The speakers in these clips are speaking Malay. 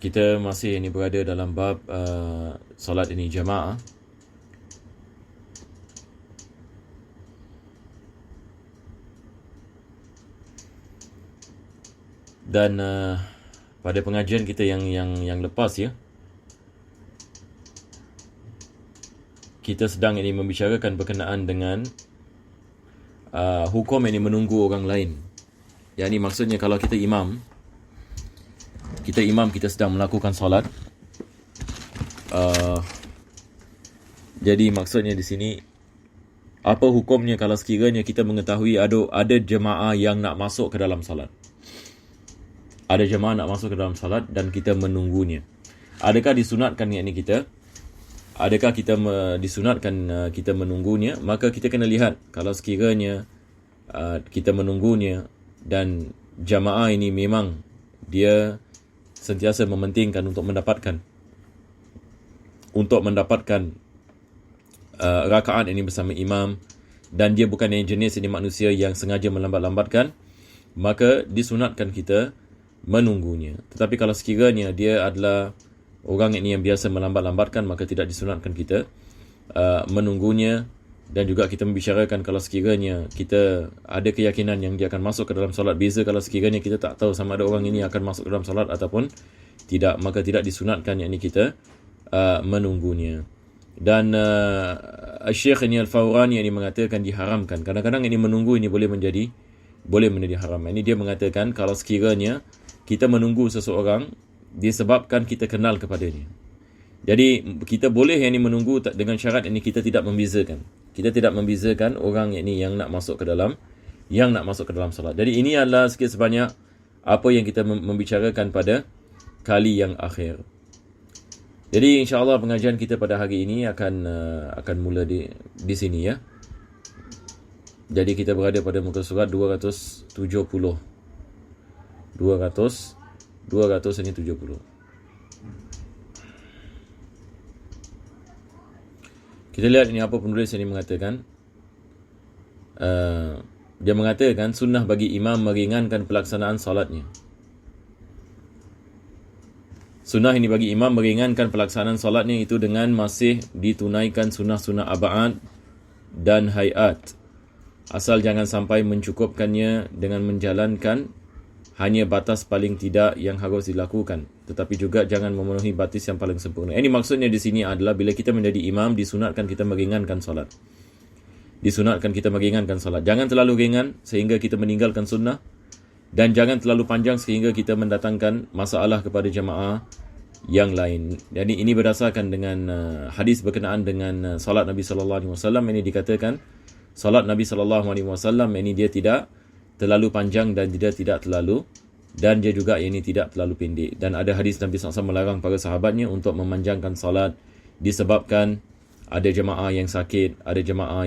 Kita masih ini berada dalam bab solat ini jamaah. Dan pada pengajian kita yang lepas ya, kita sedang ini membicarakan berkenaan dengan hukum ini menunggu orang lain. Yang ini maksudnya kalau kita imam, kita sedang melakukan solat. Jadi maksudnya di sini, apa hukumnya kalau sekiranya kita mengetahui ada jemaah yang nak masuk ke dalam solat. Ada jemaah nak masuk ke dalam salat dan kita menunggunya. Adakah disunatkan yakni kita? Adakah kita disunatkan kita menunggunya? Maka kita kena lihat kalau sekiranya kita menunggunya dan jemaah ini memang dia sentiasa mementingkan untuk mendapatkan rakaat ini bersama imam, dan dia bukan yang jenis ini manusia yang sengaja melambat-lambatkan, maka disunatkan kita menunggunya. Tetapi kalau sekiranya dia adalah orang ini yang biasa melambat-lambatkan, maka tidak disunatkan kita menunggunya. Dan juga kita membicarakan kalau sekiranya kita ada keyakinan yang dia akan masuk ke dalam solat. Beza kalau sekiranya kita tak tahu sama ada orang ini akan masuk ke dalam solat ataupun tidak, maka tidak disunatkan yakni kita menunggunya. Dan Syekh ini Al-Fawrani ini mengatakan diharamkan. Kadang-kadang ini menunggu ini boleh menjadi haram. Ini dia mengatakan kalau sekiranya kita menunggu seseorang disebabkan kita kenal kepadanya. Jadi kita boleh yang ini menunggu dengan syarat ini kita tidak membezakan. Kita tidak membezakan orang ini yang nak masuk ke dalam salat. Jadi ini adalah sikit sebanyak apa yang kita membicarakan pada kali yang akhir. Jadi insya-Allah pengajian kita pada hari ini akan mula di sini ya. Jadi kita berada pada muka surat 270. 270. Kita lihat ini apa penulis ini mengatakan. Dia mengatakan sunnah bagi imam meringankan pelaksanaan salatnya. Sunnah ini bagi imam meringankan pelaksanaan salatnya itu dengan masih ditunaikan sunnah-sunnah ab'ad dan hayat. Asal jangan sampai mencukupkannya dengan menjalankan hanya batas paling tidak yang harus dilakukan, tetapi juga jangan memenuhi batas yang paling sempurna. Ini maksudnya di sini adalah bila kita menjadi imam disunatkan kita meringankan solat. Jangan terlalu ringan sehingga kita meninggalkan sunnah, dan jangan terlalu panjang sehingga kita mendatangkan masalah kepada jemaah yang lain. Jadi ini berdasarkan dengan hadis berkenaan dengan solat Nabi sallallahu alaihi wasallam. Ini dikatakan solat Nabi sallallahu alaihi wasallam ini dia tidak terlalu panjang dan dia tidak terlalu, dan dia juga ini tidak terlalu pendek. Dan ada hadis Nabi SAW melarang para sahabatnya untuk memanjangkan salat disebabkan ada jemaah yang sakit, ada jemaah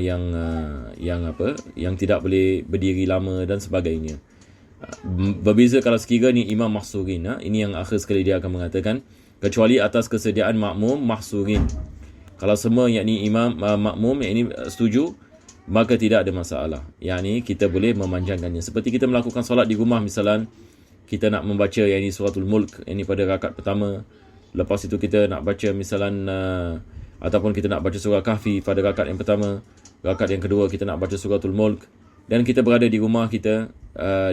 yang tidak boleh berdiri lama dan sebagainya. Berbeza kalau sekiranya imam mahsurin, ini yang akhir sekali dia akan mengatakan, kecuali atas kesediaan makmum mahsurin. Kalau semua yakni imam makmum yang ini setuju, maka tidak ada masalah. Yakni kita boleh memanjangkannya. Seperti kita melakukan solat di rumah, misalan kita nak membaca yakni suratul mulk ini pada rakaat pertama. Lepas itu kita nak baca misalan ataupun kita nak baca surah kahfi pada rakaat yang pertama. Rakaat yang kedua kita nak baca suratul mulk, dan kita berada di rumah kita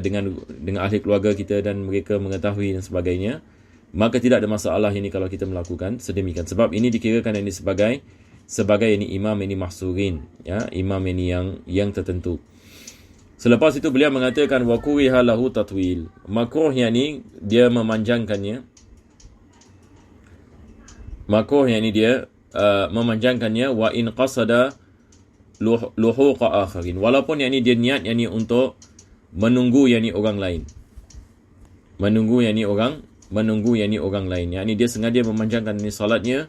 dengan ahli keluarga kita dan mereka mengetahui dan sebagainya, maka tidak ada masalah ini kalau kita melakukan sedemikian. Sebab ini dikirakan ini sebagai ini imam ini mahsurin, ya, imam ini yang tertentu. Selepas itu beliau mengatakan wa kuriha lahu tatwil. Makruh yakni dia memanjangkannya. Makruh yakni dia memanjangkannya wa in qasada luhuqa akharin. Walaupun yakni dia niat yakni untuk menunggu yakni orang lain. Menunggu yakni orang lain. Yakni dia sengaja memanjangkan ini salatnya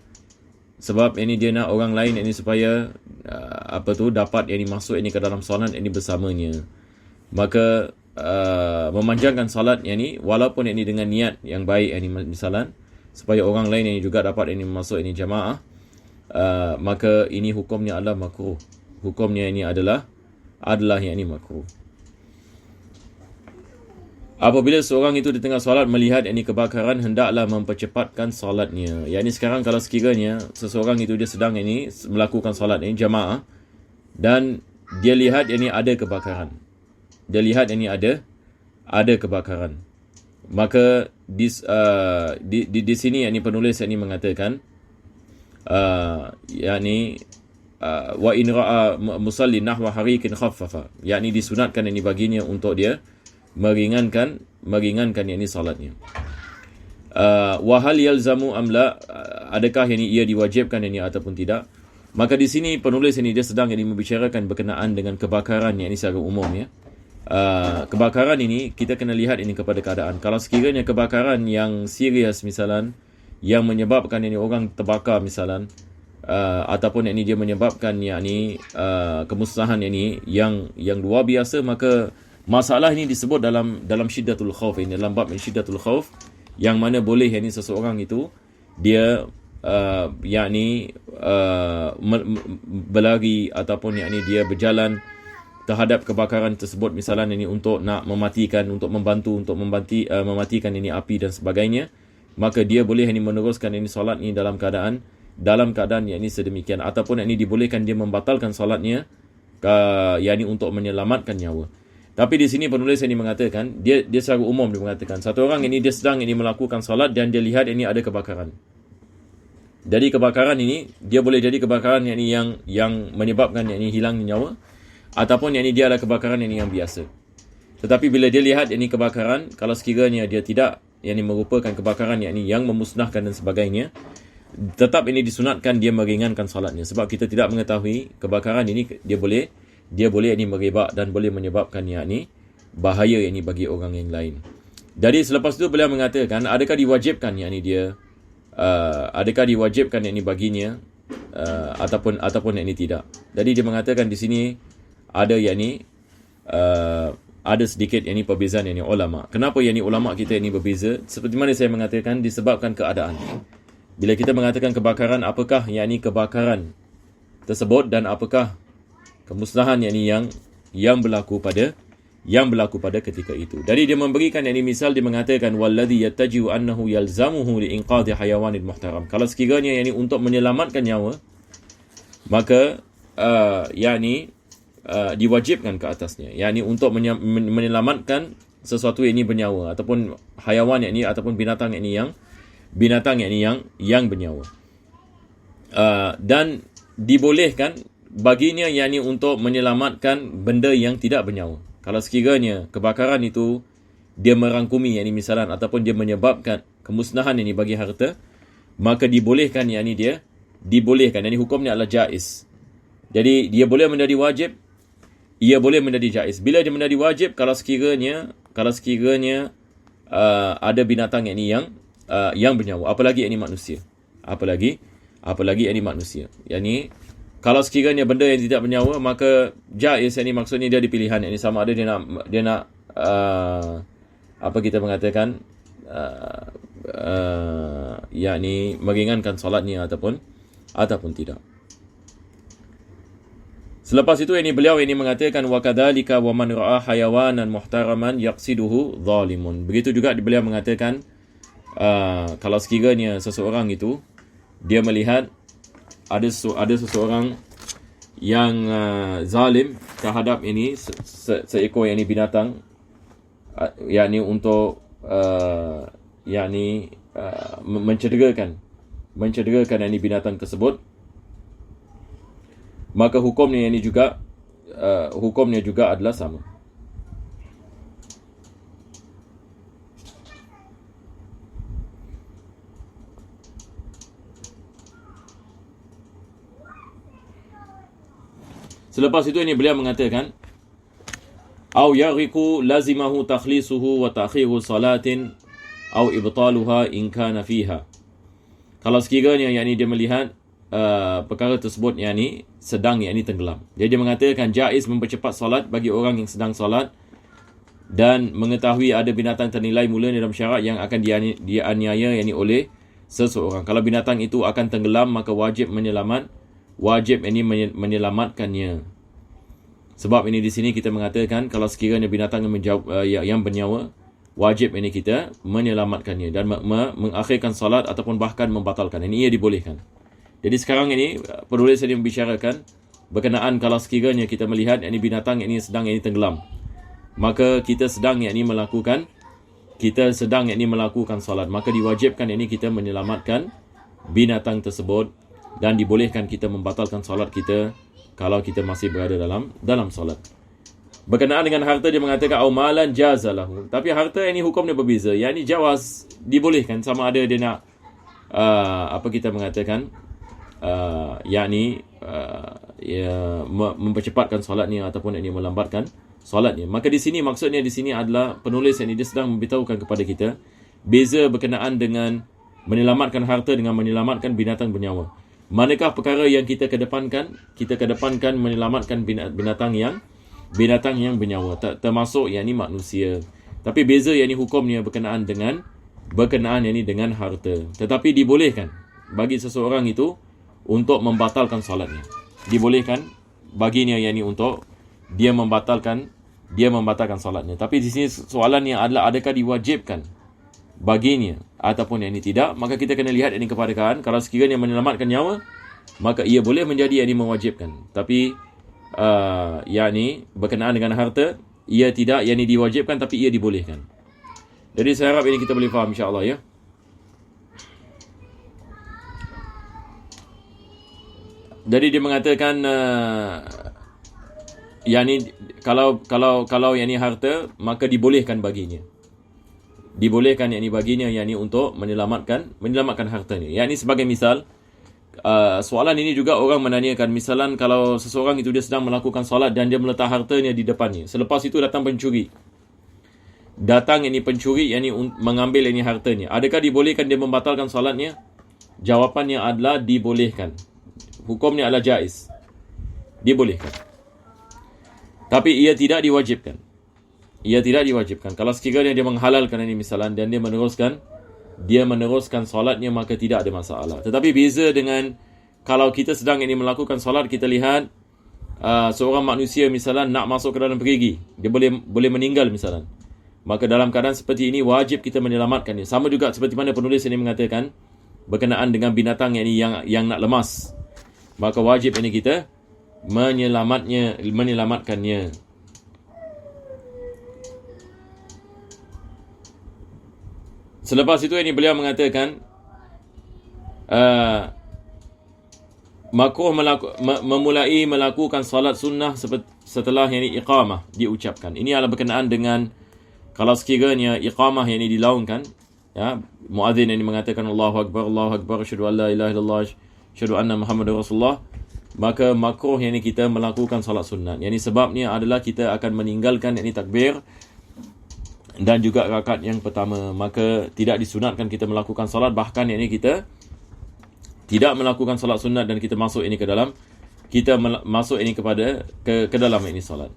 sebab ini dia nak orang lain ini supaya dapat ini masuk ini ke dalam solat ini bersamanya. Maka memanjangkan salat ini walaupun ini dengan niat yang baik ini misalan supaya orang lain ini juga dapat ini masuk ini jamaah, maka ini hukumnya adalah makruh. Hukumnya ini adalah yang ini makruh. Apabila seorang itu di tengah solat melihat ini kebakaran, hendaklah mempercepatkan solatnya. Yang ini sekarang kalau sekiranya seseorang itu dia sedang ini melakukan solat ini jamaah dan dia lihat ini ada kebakaran. Dia lihat ini ada kebakaran. Maka di sini ini penulis ini mengatakan wa in ra'a musalli nahwa harikin khaffafa, yakni disunatkan ini baginya untuk dia meringankan yakni salatnya. Wa hal yalzamu amla, adakah ini ia diwajibkan ini ataupun tidak? Maka di sini penulis ini dia sedang ini membicarakan berkenaan dengan kebakaran yang ini secara umum ya. Kebakaran ini kita kena lihat ini kepada keadaan. Kalau sekiranya kebakaran yang serius misalan, yang menyebabkan ini orang terbakar misalan, ataupun ini dia menyebabkan yakni kemusnahan ini yang luar biasa, maka masalah ini disebut dalam syiddatul khauf, ini dalam bab syiddatul khauf, yang mana boleh yakni seseorang itu dia berlari ataupun yakni dia berjalan terhadap kebakaran tersebut misalan ini untuk nak mematikan, untuk membantu untuk mematikan ini api dan sebagainya, maka dia boleh ini meneruskan ini solat ini dalam keadaan yakni sedemikian, ataupun yakni dibolehkan dia membatalkan solatnya yakni untuk menyelamatkan nyawa. Tapi di sini penulis ini mengatakan dia secara umum dia mengatakan satu orang ini dia sedang ini melakukan solat dan dia lihat ini ada kebakaran. Jadi kebakaran ini dia boleh jadi kebakaran yang menyebabkan yakni hilang nyawa, ataupun yakni dia adalah kebakaran yang biasa. Tetapi bila dia lihat yakni kebakaran, kalau sekiranya dia tidak yakni merupakan kebakaran yakni yang memusnahkan dan sebagainya, tetap ini disunatkan dia meringankan solatnya, sebab kita tidak mengetahui kebakaran ini dia boleh yakni merebak dan boleh menyebabkan yakni bahaya yakni bagi orang yang lain. Jadi selepas itu beliau mengatakan adakah diwajibkan yakni dia yakni baginya ataupun yakni tidak. Jadi dia mengatakan di sini ada yakni ada sedikit yakni perbezaan yakni ulama. Kenapa yakni ulama kita ini berbeza? Seperti mana saya mengatakan, disebabkan keadaan. Bila kita mengatakan kebakaran, apakah yakni kebakaran tersebut dan apakah kemusnahan yakni yang berlaku pada ketika itu. Jadi dia memberikan yakni misal, dia mengatakan walladhi yattaji'u annahu yalzamuhu liinqadhi hayawanil muhtaram. Kalau sekiranya yakni untuk menyelamatkan nyawa, maka diwajibkan ke atasnya, yakni untuk menyelamatkan sesuatu ini bernyawa ataupun hayawan yakni ataupun binatang yakni yang bernyawa. Dan dibolehkan baginya yakni untuk menyelamatkan benda yang tidak bernyawa. Kalau sekiranya kebakaran itu dia merangkumi yakni misalan ataupun dia menyebabkan kemusnahan ini bagi harta, maka dibolehkan yakni yakni hukumnya adalah jaiz. Jadi dia boleh menjadi wajib, ia boleh menjadi jaiz. Bila dia menjadi wajib kalau sekiranya ada binatang yakni yang bernyawa, apalagi yakni manusia. Apalagi yakni manusia. Yakni kalau sekiranya benda yang tidak bernyawa, maka jaiz yakni maksudnya dia ada pilihan yakni sama ada dia nak apa kita mengatakan yakni meringankan solatnya ataupun tidak. Selepas itu ini beliau ini mengatakan wa kadzalika wa man ra'a hayawanan muhtaraman yaqsiduhu zalimun. Begitu juga beliau mengatakan kalau sekiranya seseorang itu dia melihat ada seseorang yang zalim terhadap ini seekor yakni binatang, yakni untuk mencederakan yakni binatang tersebut, maka hukumnya juga adalah sama. Selepas itu ini beliau mengatakan au yaghiqu lazimahu takhlisuhu wa ta'khiru salatin au ibtaluha in kana fiha. Kalau sekiranya yakni dia melihat perkara tersebut yakni sedang yakni tenggelam, jadi dia mengatakan jaiz mempercepat solat bagi orang yang sedang solat dan mengetahui ada binatang ternilai mulia dalam syarat yang akan dianiaya yakni oleh seseorang. Kalau binatang itu akan tenggelam, maka wajib ini menyelamatkannya. Sebab ini di sini kita mengatakan kalau sekiranya binatang yang bernyawa wajib ini kita menyelamatkannya dan mengakhirkan solat ataupun bahkan membatalkan. Ini ia dibolehkan. Jadi sekarang ini penulis ini membicarakan berkenaan kalau sekiranya kita melihat ini binatang ini sedang ini tenggelam, maka kita sedang ini melakukan solat, maka diwajibkan ini kita menyelamatkan binatang tersebut dan dibolehkan kita membatalkan solat kita kalau kita masih berada dalam solat. Berkenaan dengan harta, dia mengatakan aumalan jazalahu. Tapi harta ini hukumnya berbeza. Yang ini jawaz, dibolehkan sama ada dia nak mempercepatkan solatnya ataupun ini melambatkan solatnya. Maka di sini maksudnya di sini adalah penulis ini dia sedang memberitahukan kepada kita beza berkenaan dengan menyelamatkan harta dengan menyelamatkan binatang bernyawa. Manakah perkara yang kita kedepankan? Kita kedepankan menyelamatkan binatang yang bernyawa, termasuk yang ni manusia. Tapi beza yang ni hukumnya berkenaan yang ni dengan harta. Tetapi dibolehkan bagi seseorang itu untuk membatalkan solatnya. Dibolehkan baginya yang ni untuk dia membatalkan solatnya. Tapi di sini soalannya adalah adakah diwajibkan baginya ataupun yang ni tidak? Maka kita kena lihat ini kepadaan. Kalau sekiranya menyelamatkan nyawa, maka ia boleh menjadi yang ni mewajibkan. Tapi yakni berkenaan dengan harta, ia tidak, yakni diwajibkan tapi ia dibolehkan. Jadi saya harap ini kita boleh faham insya-Allah ya. Jadi dia mengatakan yakni kalau yakni harta, maka dibolehkan baginya. Dibolehkan yakni baginya yakni untuk menyelamatkan hartanya. Yakni sebagai misal, soalan ini juga orang menanyakan, misalan kalau seseorang itu dia sedang melakukan solat dan dia meletak hartanya di depannya. Selepas itu datang pencuri. Datang ini pencuri yang mengambil ini hartanya. Adakah dibolehkan dia membatalkan solatnya? Jawapannya adalah dibolehkan. Hukumnya adalah jaiz. Dibolehkan. Tapi ia tidak diwajibkan. Kalau sekiranya dia menghalalkan ini misalan dan dia meneruskan solatnya, maka tidak ada masalah. Tetapi beza dengan kalau kita sedang ini melakukan solat, kita lihat seorang manusia misalnya nak masuk ke dalam perigi, dia boleh meninggal misalnya. Maka dalam keadaan seperti ini wajib kita menyelamatkannya. Sama juga seperti mana penulis ini mengatakan berkenaan dengan binatang yang nak lemas, maka wajib ini kita menyelamatkannya. Selepas itu ini beliau mengatakan makruh memulai melakukan salat sunnah setelah yang iqamah diucapkan. Ini adalah berkenaan dengan kalau sekiranya iqamah yang dilaungkan, ya, muadzin yang mengatakan Allahu akbar, asyhadu an la ilaha illallah, asyhadu anna Muhammadar Rasulullah, maka makruh yang kita melakukan salat sunnah. Yang sebabnya adalah kita akan meninggalkan yang takbir dan juga rakaat yang pertama. Maka tidak disunatkan kita melakukan salat, bahkan yang kita tidak melakukan salat sunat dan kita masuk ini ke dalam ini salat.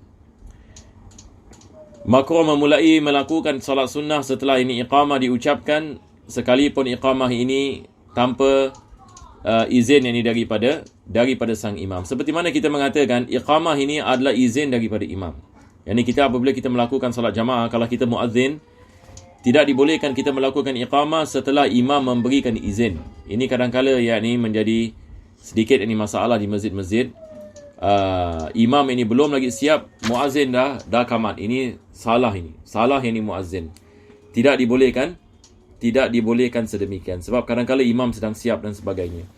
Makruh memulai melakukan salat sunnah setelah ini iqamah diucapkan, sekalipun iqamah ini tanpa izin ini daripada sang imam. Seperti mana kita mengatakan iqamah ini adalah izin daripada imam. Yani kita apabila kita melakukan salat jamaah, kalau kita muazzin, tidak dibolehkan kita melakukan iqamah setelah imam memberikan izin. Ini kadang-kala yakni menjadi sedikit ini masalah di masjid-masjid. Imam ini belum lagi siap, muazzin dah kamat. Ini salah ini muazzin. Tidak dibolehkan sedemikian. Sebab kadang-kala imam sedang siap dan sebagainya.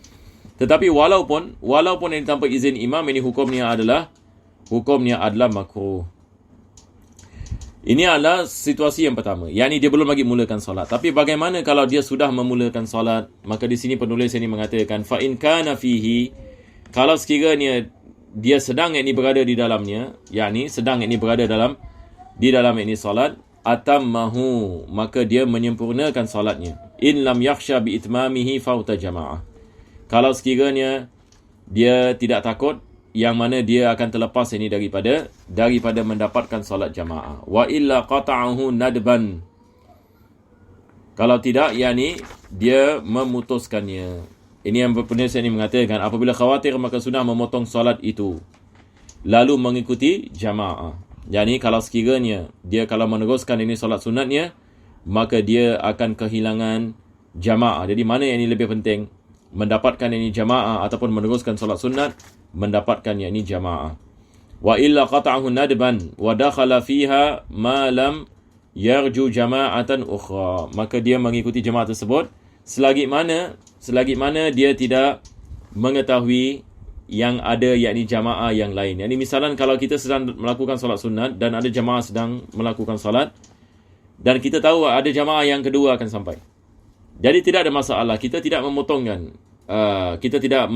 Tetapi walaupun ini tanpa izin imam, ini hukumnya adalah makruh. Ini adalah situasi yang pertama. Yakni dia belum lagi mulakan solat. Tapi bagaimana kalau dia sudah memulakan solat? Maka di sini penulis ini mengatakan fa in kana fihi, kalau sekiranya dia sedang ini berada di dalamnya, yakni sedang ini berada di dalam ini solat, atammahu, maka dia menyempurnakan solatnya. In lam yakhsha bi itmamihi fauta jamaah. Kalau sekiranya dia tidak takut yang mana dia akan terlepas ini daripada mendapatkan solat jamaah. Wa illa qata'ahu nadban. Kalau tidak, yakni dia memutuskannya. Ini yang penulis ini mengatakan apabila khawatir maka sunnah memotong solat itu lalu mengikuti jamaah. Yani kalau sekiranya dia kalau meneruskan ini solat sunatnya, maka dia akan kehilangan jamaah. Jadi mana yang ini lebih penting? Mendapatkan yang ini jamaah ataupun meneruskan solat sunat? Mendapatkan yang ini jamaah. Wa illa qata'ahu nadban wa dakhala fiha ma lam yarju jama'atan ukhra. Maka dia mengikuti jamaah tersebut selagi mana dia tidak mengetahui yang ada yakni jamaah yang lain. Yakni misalan kalau kita sedang melakukan solat sunat dan ada jamaah sedang melakukan solat dan kita tahu ada jamaah yang kedua akan sampai. Jadi tidak ada masalah, kita tidak memotongkan, kita tidak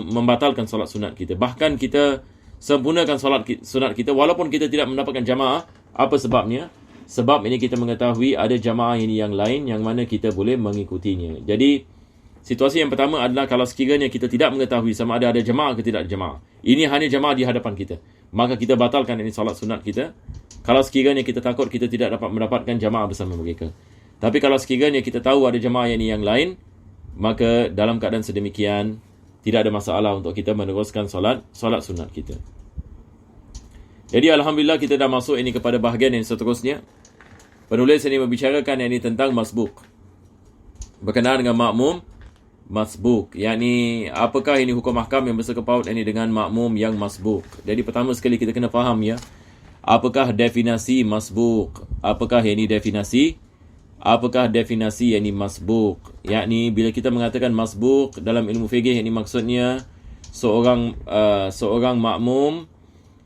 membatalkan solat sunat kita. Bahkan kita sempurnakan solat sunat kita walaupun kita tidak mendapatkan jamaah. Apa sebabnya? Sebab ini kita mengetahui ada jamaah ini yang lain yang mana kita boleh mengikutinya. Jadi situasi yang pertama adalah kalau sekiranya kita tidak mengetahui sama ada jamaah ke tidak ada jamaah. Ini hanya jamaah di hadapan kita. Maka kita batalkan ini solat sunat kita. Kalau sekiranya kita takut kita tidak dapat mendapatkan jamaah bersama mereka. Tapi kalau sekiranya kita tahu ada jamaah yang lain, maka dalam keadaan sedemikian tidak ada masalah untuk kita meneruskan solat sunat kita. Jadi alhamdulillah kita dah masuk ini kepada bahagian yang seterusnya. Penulis ini membicarakan ini tentang masbuk. Berkenaan dengan makmum masbuk, yakni apakah ini hukum ahkam yang bersangkut ini dengan makmum yang masbuk. Jadi pertama sekali kita kena faham ya, apakah definisi masbuk? Apakah ini definisi? Apakah definisi yakni masbuk? Yakni bila kita mengatakan masbuk dalam ilmu fiqih, ini maksudnya seorang makmum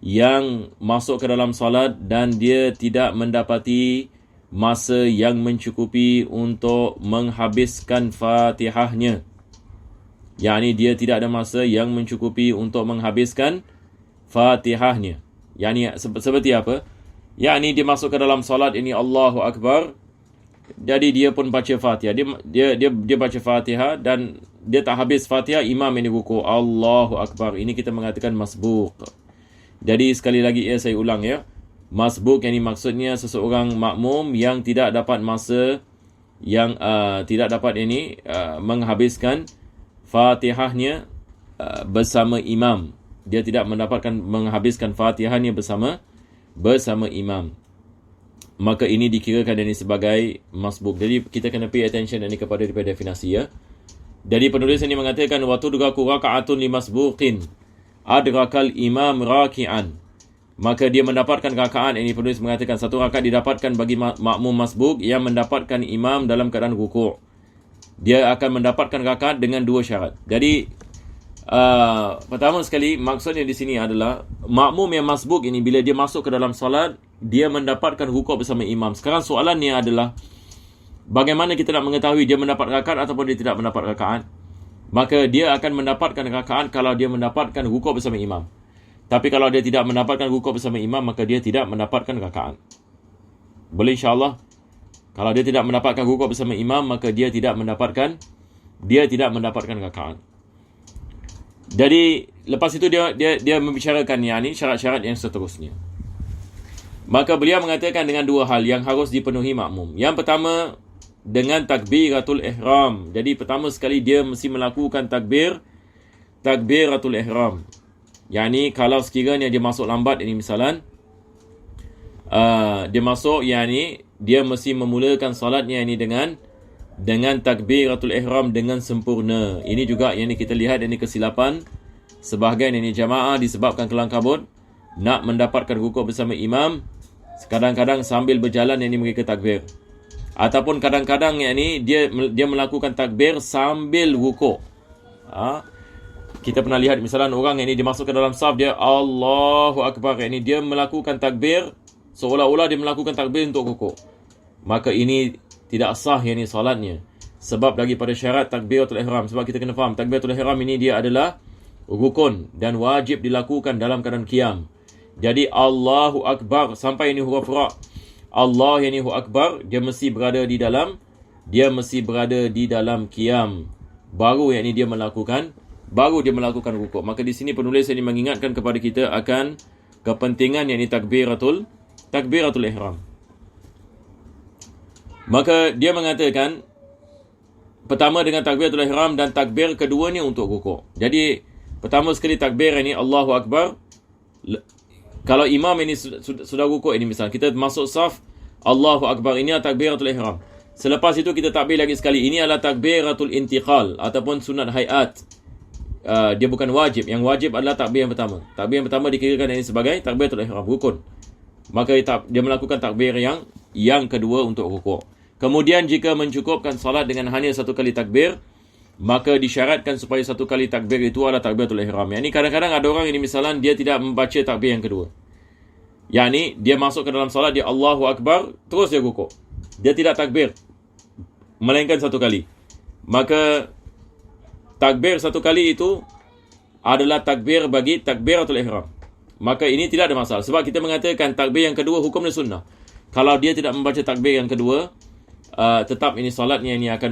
yang masuk ke dalam solat dan dia tidak mendapati masa yang mencukupi untuk menghabiskan Fatihahnya. Yakni dia tidak ada masa yang mencukupi untuk menghabiskan Fatihahnya. Yakni seperti apa? Yakni dia masuk ke dalam solat ini Allahu Akbar. Jadi dia pun baca Fatihah. Dia baca Fatihah dan dia tak habis Fatihah, imam ini ruku Allahu Akbar. Ini kita mengatakan masbuk. Jadi sekali lagi saya ulang ya. Masbuk yang ini maksudnya seseorang makmum yang tidak dapat masa yang tidak dapat menghabiskan Fatihahnya bersama imam. Dia tidak mendapatkan menghabiskan Fatihahnya bersama imam. Maka ini dikirakan ini sebagai masbuk. Jadi kita kena pay attention ini kepada definisi ya. Jadi penulis ini mengatakan wa tudghaku raka'atun limasbuqin adrakal imam raki'an. Maka dia mendapatkan rakaat, ini penulis mengatakan satu rakaat didapatkan bagi makmum masbuk yang mendapatkan imam dalam keadaan rukuk. Dia akan mendapatkan rakaat dengan dua syarat. Jadi pertama sekali maksudnya di sini adalah makmum yang masbuk ini bila dia masuk ke dalam solat dia mendapatkan rukuk bersama imam. Sekarang soalannya adalah bagaimana kita nak mengetahui dia mendapat rakaat ataupun dia tidak mendapat rakaat? Maka dia akan mendapatkan rakaat kalau dia mendapatkan rukuk bersama imam. Tapi kalau dia tidak mendapatkan rukuk bersama imam, maka dia tidak mendapatkan rakaat. Boleh insyaAllah. Kalau dia tidak mendapatkan rukuk bersama imam, maka dia tidak mendapatkan rakaat. Jadi lepas itu dia membicarakan ini syarat-syarat yang seterusnya. Maka beliau mengatakan dengan dua hal yang harus dipenuhi makmum. Yang pertama dengan takbiratul ihram. Jadi pertama sekali dia mesti melakukan takbiratul ihram. Yani kalau sekiranya dia masuk lambat ini misalan dia masuk dia mesti memulakan salatnya ini dengan takbiratul ihram dengan sempurna. Ini juga yang kita lihat ini kesilapan sebahagian ini jamaah disebabkan kelang kabut nak mendapatkan rukuk bersama imam. Kadang-kadang sambil berjalan ini mereka takbir. Ataupun kadang-kadang dia melakukan takbir sambil rukuk. Kita pernah lihat misalnya orang ini dia masuk ke dalam saf, dia Allahu Akbar, ini dia melakukan takbir seolah-olah dia melakukan takbir untuk rukuk. Maka ini tidak sah salatnya. Sebab lagi pada syarat takbiratul ihram. Sebab kita kena faham takbiratul ihram ini dia adalah rukun dan wajib dilakukan dalam keadaan qiyam. Jadi Allahu Akbar sampai ini huruf ra. Allah Akbar, dia mesti berada di dalam qiyam. Baru dia melakukan rukuk. Maka di sini penulis ini mengingatkan kepada kita akan kepentingan takbiratul ihram. Maka dia mengatakan pertama dengan takbiratul ihram dan takbir kedua ni untuk rukuk. Jadi pertama sekali takbir ini Allahu Akbar. Kalau imam ini sudah rukuk ini misalnya kita masuk saf, Allahu Akbar. Ini adalah takbiratul ihram. Selepas itu kita takbir lagi sekali. Ini adalah takbiratul intiqal ataupun sunat hayat. Dia bukan wajib. Yang wajib adalah takbir yang pertama. Takbir yang pertama dikirakan ini sebagai takbiratul ihram, rukun. Maka dia melakukan takbir yang kedua untuk rukuk. Kemudian jika mencukupkan salat dengan hanya satu kali takbir, maka disyaratkan supaya satu kali takbir itu adalah takbiratul ihram. Yang ini kadang-kadang ada orang ini misalnya dia tidak membaca takbir yang kedua. Yang ini dia masuk ke dalam salat, dia Allahu Akbar, terus dia rukuk. Dia tidak takbir, melainkan satu kali. Maka takbir satu kali itu adalah takbir bagi takbiratul ihram. Maka ini tidak ada masalah. Sebab kita mengatakan takbir yang kedua hukumnya sunnah. Kalau dia tidak membaca takbir yang kedua, tetap ini salatnya ini akan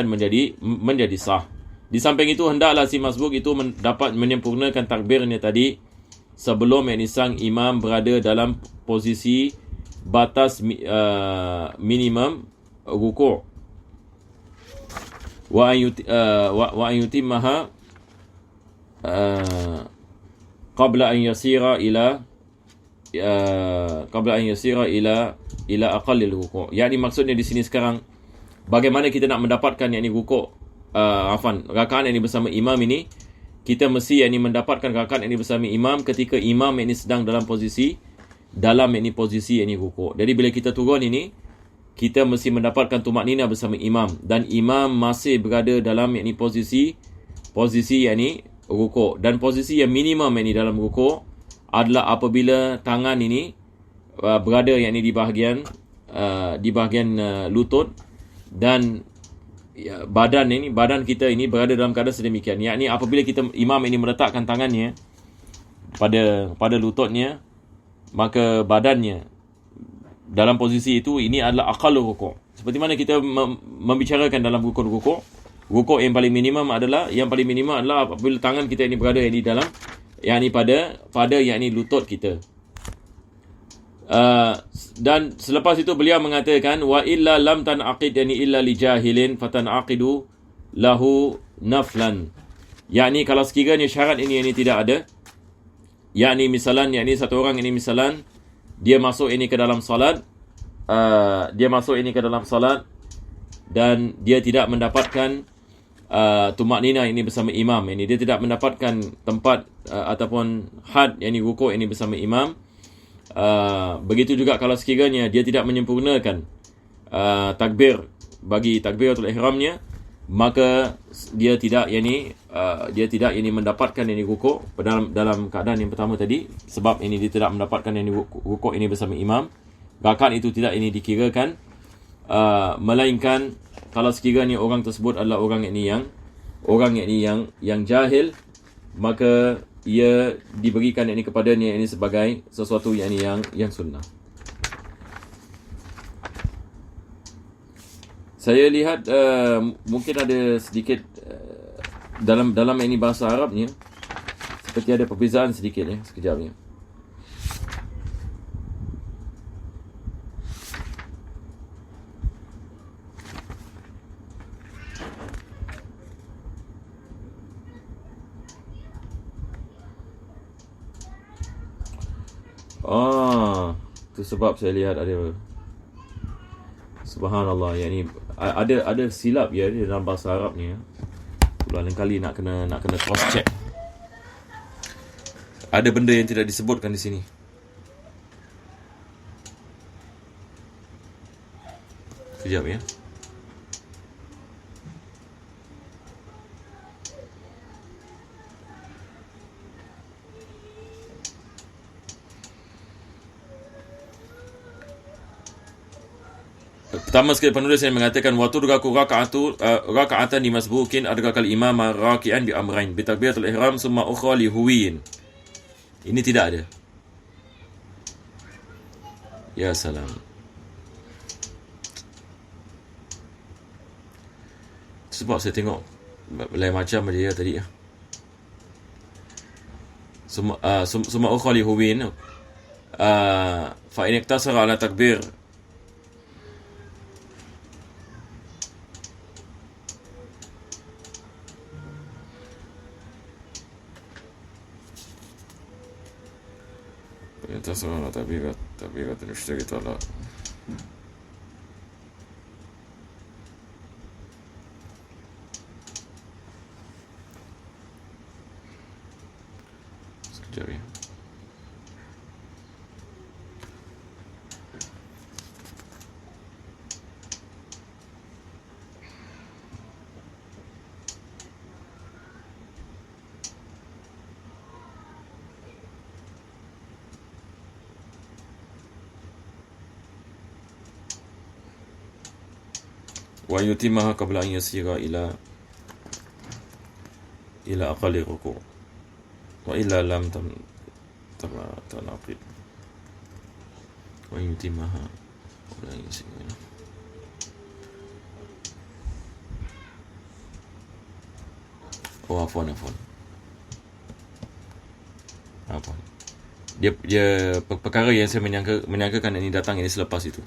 menjadi sah. Di samping itu hendaklah si masbuk itu dapat menyempurnakan takbirnya tadi sebelum sang imam berada dalam posisi batas minimum rukuk. Wa an yutimmaha qabla an yasira ila aqallil rukuk. Yani maksudnya di sini sekarang bagaimana kita nak mendapatkan rukuk rakaat yang bersama imam ini, kita mesti mendapatkan rakaat yang bersama imam ketika imam ini sedang dalam posisi rukuk. Jadi bila kita turun ini, kita mesti mendapatkan tumakninah bersama imam dan imam masih berada dalam posisi rukuk. Dan posisi yang minimum dalam rukuk adalah apabila tangan ini berada di bahagian lutut dan badan kita ini berada dalam keadaan sedemikian. Yakni apabila imam ini meletakkan tangannya pada lututnya, maka badannya dalam posisi itu, ini adalah aqallu rukuk. Seperti mana kita membicarakan dalam rukun rukuk yang paling minimum adalah apabila tangan kita ini berada di dalam pada lutut kita. Dan selepas itu beliau mengatakan wa illa lam tanaqid illa li jahilin fatanaqidu lahu naflan. Yakni kalau sekiranya syarat ini tidak ada, misalan satu orang ini misalan dia masuk ke dalam salat, dan dia tidak mendapatkan tumakninah ini bersama imam. Dia tidak mendapatkan tempat ataupun had rukuk ini bersama imam. Begitu juga kalau sekiranya dia tidak menyempurnakan takbir bagi takbiratul ihramnya, maka dia tidak mendapatkan rukuk dalam keadaan yang pertama tadi, sebab dia tidak mendapatkan rukuk ini bersama imam. Rakaat itu tidak dikirakan, melainkan kalau sekiranya orang tersebut adalah orang yang jahil, maka ia diberikan kepadanya sebagai sesuatu yang sunnah. Saya lihat mungkin ada sedikit dalam bahasa Arabnya seperti ada perbezaan sedikit sekejap ya. Itu sebab saya lihat ada, subhanallah, ada silap dalam bahasa Arab ni. Lain kali nak kena cross check. Ada benda yang tidak disebutkan di sini. Sekejap ya. Pertama sekali penulis yang mengatakan wa tudgaku raka'atan di masbukin adrakal imam raki'an bi amrain bi takbiratul ihram summa ukhra li huwin. Ini tidak ada. Ya salam. Sebab saya tengok lain macam dia tadi ya. Summa ukhra li huwin fa in iktasara ala takbir takbiratul musyriki tolak. Sekejap ya. Wa yutimmaha qabla an yasira ila aqali ruku' wa illa lam tanaqid wa yutimmaha qabla an yasira ila. Afwan. Dia perkara yang saya menyangkakan ini datang ini selepas itu.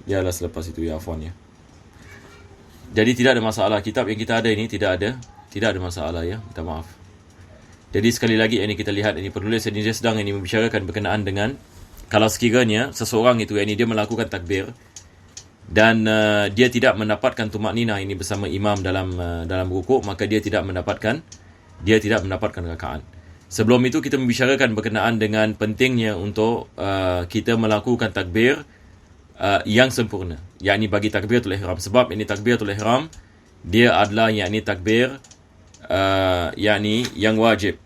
Ialah selepas itu, ya, afwan ya. Jadi tidak ada masalah, kitab yang kita ada ini tidak ada masalah ya, minta maaf. Jadi sekali lagi ini kita lihat ini penulis ini dia sedang ini membicarakan berkenaan dengan kalau sekiranya seseorang itu ini dia melakukan takbir dan dia tidak mendapatkan tumakninah ini bersama imam dalam rukuk, maka dia tidak mendapatkan rakaat. Sebelum itu kita membicarakan berkenaan dengan pentingnya untuk kita melakukan takbir yang sempurna, yakni bagi takbiratul ihram. Sebab ini takbiratul ihram dia adalah yakni takbir yakni yang wajib.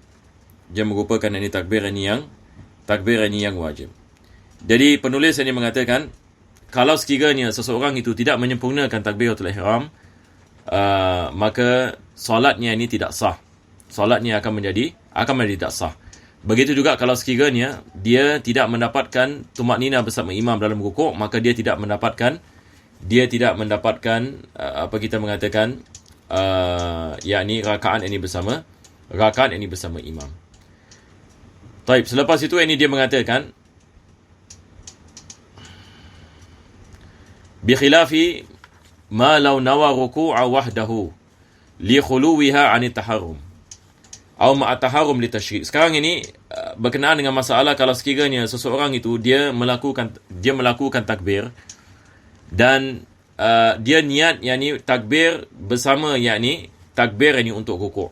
Dia merupakan ini takbir ini yang wajib. Jadi penulis ini mengatakan kalau sekiranya seseorang itu tidak menyempurnakan takbiratul ihram, maka solatnya ini tidak sah. Solatnya akan menjadi tidak sah. Begitu juga kalau sekiranya dia tidak mendapatkan tumakninah bersama imam dalam rukuk, maka dia tidak mendapatkan apa kita mengatakan yakni rakaat ini bersama imam. Baik, selepas itu ini dia mengatakan bi khilafi ma law nawa ruku'a wahdahu li khuluwiha 'ani taharrum atau ma'ataharum li tasyrik. Sekarang ini berkenaan dengan masalah kalau sekiranya seseorang itu dia melakukan takbir dan dia niat yakni takbir bersama yakni takbir ini untuk rukuk.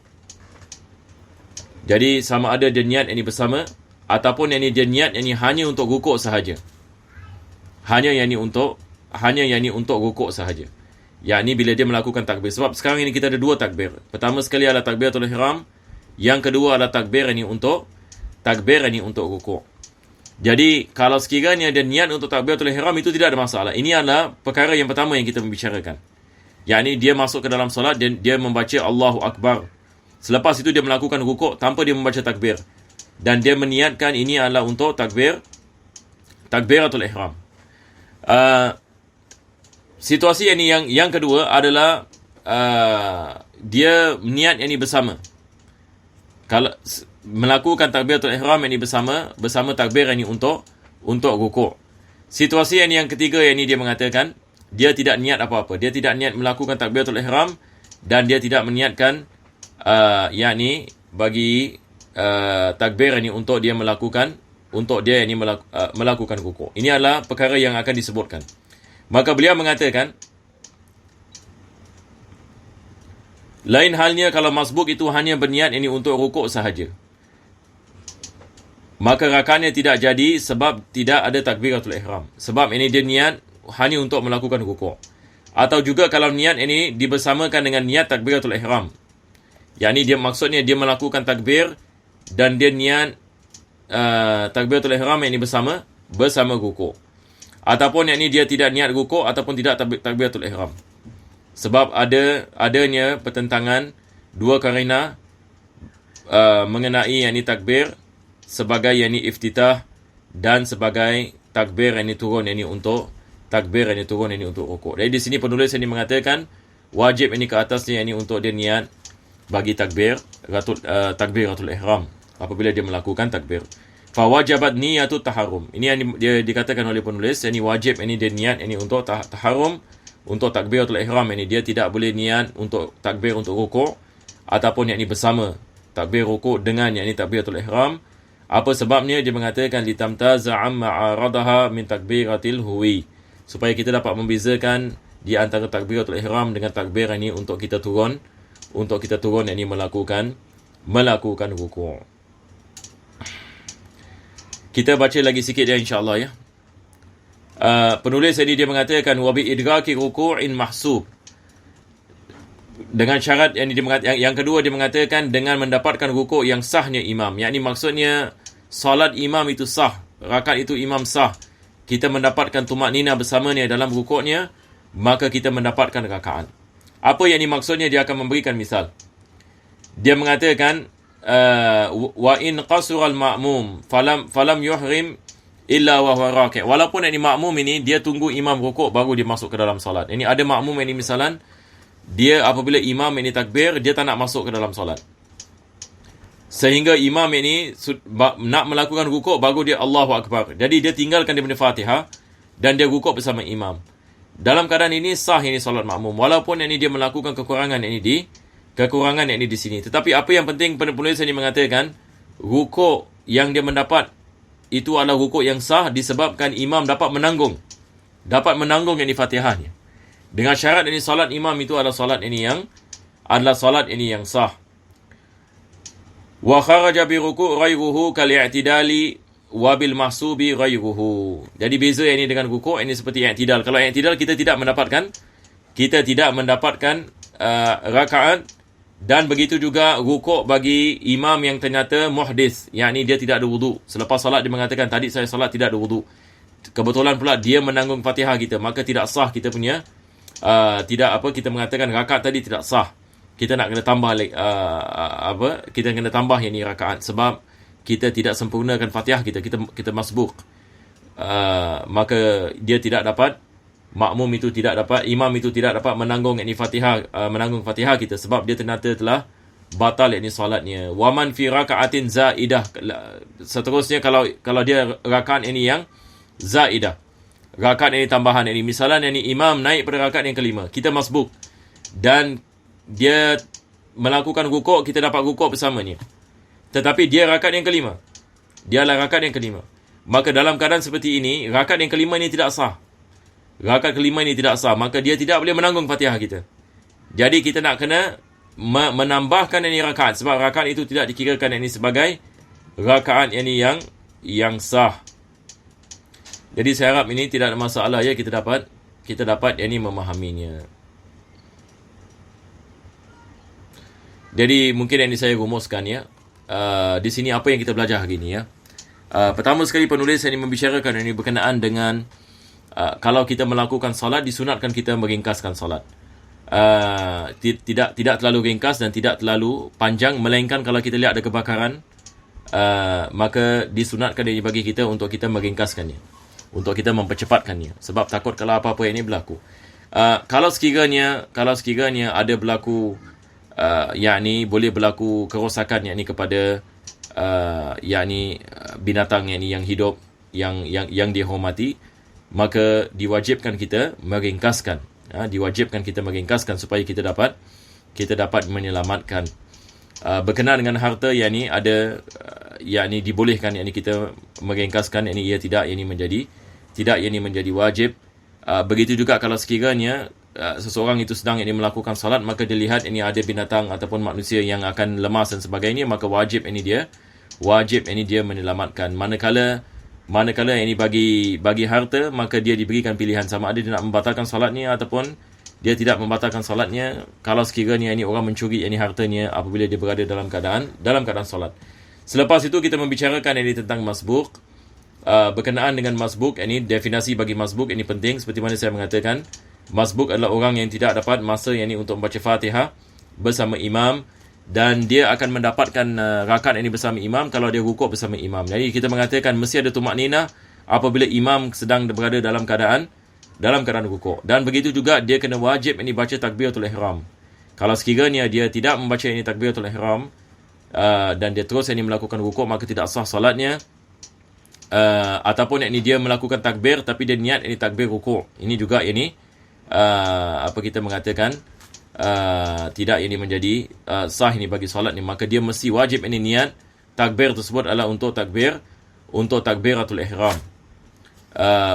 Jadi sama ada dia niat ini bersama ataupun yakni dia niat yakni hanya untuk rukuk sahaja. Hanya untuk rukuk sahaja. Yakni bila dia melakukan takbir. Sebab sekarang ini kita ada dua takbir. Pertama sekali adalah takbiratul ihram. Yang kedua adalah takbir ini untuk rukuk. Jadi kalau sekiranya dia niat untuk takbiratul ihram itu tidak ada masalah. Ini adalah perkara yang pertama yang kita membicarakan. Yakni dia masuk ke dalam solat dan dia membaca Allahu Akbar. Selepas itu dia melakukan rukuk tanpa dia membaca takbir. Dan dia meniatkan ini adalah untuk takbiratul ihram. Situasi ini yang kedua adalah dia niat ini bersama. Kalau melakukan takbiratul ihram ini bersama takbir ini untuk rukuk. Situasi yang ketiga ini dia mengatakan dia tidak niat apa-apa. Dia tidak niat melakukan takbiratul ihram dan dia tidak meniatkan yakni bagi takbir ini untuk dia melakukan rukuk. Ini adalah perkara yang akan disebutkan. Maka beliau mengatakan lain halnya kalau masbuk itu hanya berniat ini untuk rukuk sahaja, maka rakaatnya tidak jadi sebab tidak ada takbiratul ihram. Sebab ini dia niat hanya untuk melakukan rukuk. Atau juga kalau niat ini dibersamakan dengan niat takbiratul ihram, yakni dia maksudnya dia melakukan takbir dan dia niat takbiratul ihram ini bersama rukuk. Ataupun yakni dia tidak niat rukuk ataupun tidak takbiratul ihram. Sebab adanya pertentangan dua karinah mengenai yakni takbir sebagai yakni iftitah dan sebagai takbir yakni turun yakni untuk rukuk. Jadi di sini penulis ini mengatakan wajib ini ke atasnya yakni untuk dia niat bagi takbiratul ihram apabila dia melakukan takbir. Fa wajabat niyatut taharrum. Ini yang dia dikatakan oleh penulis, yakni wajib ini dia niat ini untuk taharrum. Untuk takbiratul ihram ini dia tidak boleh niat untuk takbir untuk rukuk ataupun yakni bersama takbir rukuk dengan yakni takbiratul ihram Apa sebabnya? Dia mengatakan litamtaza'am ma'aradaha min takbiratil huwi, supaya kita dapat membezakan di antara takbiratul ihram dengan takbir ini untuk kita turun ini melakukan rukuk. Kita baca lagi sikit dia insya-Allah ya. Penulis ini dia mengatakan wa bi idraki ruku'in mahsub, dengan syarat yang kedua dia mengatakan dengan mendapatkan rukuk yang sahnya imam. Yakni maksudnya solat imam itu sah, rakaat itu imam sah, kita mendapatkan tumaknina bersamanya dalam rukuknya, maka kita mendapatkan rakaat. Apa yang dimaksudnya? Dia akan memberikan misal. Dia mengatakan wa in qasura al-ma'mum falam yuhrim illa wa huwa raki'. Walaupun ini makmum ini dia tunggu imam rukuk baru dia masuk ke dalam solat. Ini ada makmum ini misalan dia apabila imam ini takbir, dia tak nak masuk ke dalam solat, sehingga imam ini nak melakukan rukuk baru dia Allahu Akbar. Jadi dia tinggalkan daripada Fatihah dan dia rukuk bersama imam. Dalam keadaan ini sah ini solat makmum, walaupun ini dia melakukan kekurangan ini di sini. Tetapi apa yang penting penulis ini mengatakan rukuk yang dia mendapat itu adalah rukuk yang sah disebabkan imam dapat menanggung yang di Fatihahnya. Dengan syarat ini solat imam itu adalah solat ini yang sah. Wa kharaja bi ruku' ghayruhu kal i'tidali wa bil mahsubi ghayruhu. Jadi beza ini dengan rukuk ini seperti i'tidal. Kalau i'tidal kita tidak mendapatkan rakaat, dan begitu juga rukuk bagi imam yang ternyata muhdis, yakni dia tidak ada wudu. Selepas solat dia mengatakan tadi saya solat tidak ada wudu. Kebetulan pula dia menanggung Fatihah kita, maka tidak sah kita punya kita mengatakan rakaat tadi tidak sah. Kita nak kena tambah kita kena tambah yang ni rakaat sebab kita tidak sempurnakan Fatihah kita masbuk. Maka dia tidak dapat, makmum itu tidak dapat, imam itu tidak dapat menanggung yakni menanggung Fatihah kita sebab dia ternyata telah batal yakni solatnya. Wa man fi raka'atin zaidah. Seterusnya kalau dia rakaat ini yang zaidah, rakaat ini tambahan ini, misalnya ini imam naik pada rakaat yang kelima, kita masbuk dan dia melakukan rukuk, kita dapat rukuk bersamanya, tetapi dia rakaat yang kelima, maka dalam keadaan seperti ini rakaat yang kelima ini tidak sah, maka dia tidak boleh menanggung Fatihah kita. Jadi kita nak kena menambahkan ini rakaat sebab rakaat itu tidak dikirakan ini sebagai rakaat ini yang sah. Jadi saya harap ini tidak ada masalah ya, kita dapat ini memahaminya. Jadi mungkin yang ini saya rumuskan ya. Di sini apa yang kita belajar hari ini ya. Pertama sekali penulis ini membicarakan ini berkenaan dengan kalau kita melakukan solat disunatkan kita meringkaskan solat. Tidak terlalu ringkas dan tidak terlalu panjang, melainkan kalau kita lihat ada kebakaran, maka disunatkan bagi kita untuk kita meringkaskannya, untuk kita mempercepatkannya, sebab takut kalau apa-apa ini berlaku. Kalau sekiranya ada berlaku yakni boleh berlaku kerosakan yakni kepada yakni binatang yakni yang hidup yang dihormati, maka diwajibkan kita meringkaskan. Diwajibkan kita meringkaskan supaya kita dapat menyelamatkan. Berkenaan dengan harta yakni ada yakni dibolehkan yakni kita meringkaskan, yakni ia tidak menjadi wajib. Begitu juga kalau sekiranya seseorang itu sedang ini melakukan salat, maka dilihat ini ada binatang ataupun manusia yang akan lemas dan sebagainya, maka wajib ini dia menyelamatkan. Manakala ini bagi harta, maka dia diberikan pilihan sama ada dia nak membatalkan salatnya ataupun dia tidak membatalkan salatnya kalau sekiranya ini orang mencuri ini hartanya apabila dia berada dalam keadaan salat. Selepas itu kita membicarakan ini tentang masbuk. Berkenaan dengan masbuk, ini definisi bagi masbuk ini penting. Seperti mana saya mengatakan, masbuk adalah orang yang tidak dapat masa yang ini untuk membaca Fatihah bersama imam, dan dia akan mendapatkan rakaat ini bersama imam kalau dia rukuk bersama imam. Jadi kita mengatakan mesti ada tumakninah apabila imam sedang berada dalam keadaan rukuk, dan begitu juga dia kena wajib ini baca takbiratul ihram. Kalau sekiranya dia tidak membaca ini takbiratul ihram dan dia terus ini melakukan rukuk, maka tidak sah salatnya. Ataupun ini dia melakukan takbir tapi dia niat ini takbir rukuk, ini juga ini kita mengatakan tidak ini menjadi sah ini bagi solat ni, maka dia mesti wajib ini niat takbir tersebut adalah untuk takbiratul ihram.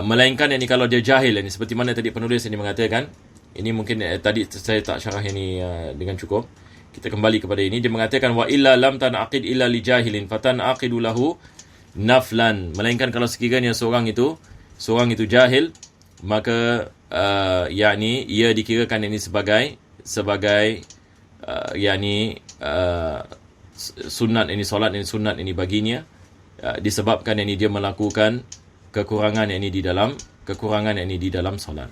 Melainkan ini kalau dia jahil, ini seperti mana tadi penulis ini mengatakan, ini mungkin tadi saya tak syarah ini dengan cukup. Kita kembali kepada ini, dia mengatakan wa illa lam tanaqid illa li jahilin fatanaqidu lahu naflan. Melainkan kalau sekiranya seorang itu jahil, maka yakni ia dikirakan ini sebagai yakni sunat ini, solat ini sunat ini baginya, disebabkan ini dia melakukan kekurangan ini di dalam solat.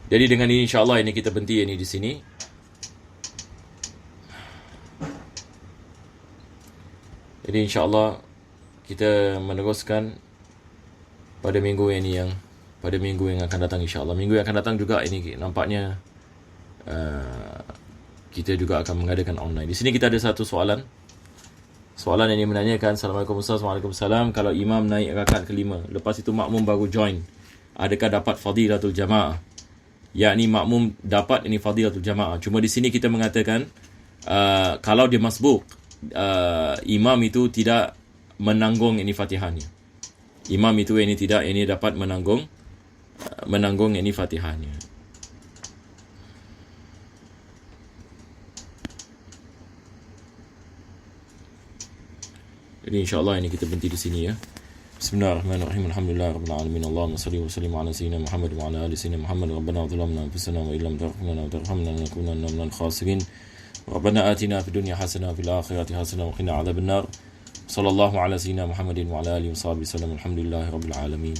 Jadi dengan ini insya-Allah ini kita berhenti ini di sini. Jadi insya-Allah kita meneruskan pada minggu yang akan datang insya-Allah. Minggu yang akan datang juga ini nampaknya kita juga akan mengadakan online. Di sini kita ada satu soalan. Soalan yang menanyakan, Assalamualaikum Ustaz, Waalaikumsalam, kalau imam naik rakaat kelima, lepas itu makmum baru join, adakah dapat fadilatul jamaah? Yakni makmum dapat ini fadilatul jamaah. Cuma di sini kita mengatakan kalau dia masbuk, imam itu tidak menanggung ini Fatihahnya. Imam itu ini tidak dapat menanggung ini Fatihahnya. Jadi insya-Allah ini kita berhenti di sini ya. Bismillahirrahmanirrahim. Alhamdulillahirabbil alamin. Allahumma shalli wa sallim ala sayyidina Muhammad wa ala ali sayyidina Muhammad. Rabbana zalamna anfusana wa illam taghfir lana wa tarhamna lanakunanna minal khasirin. Rabbana atina fid dunya hasanah wa fil akhirati hasanah wa qina adzabannar. Sallallahu ala sayyidina Muhammadin wa ala alihi wa sahbihi wasallam. Alhamdulillahirabbil alamin.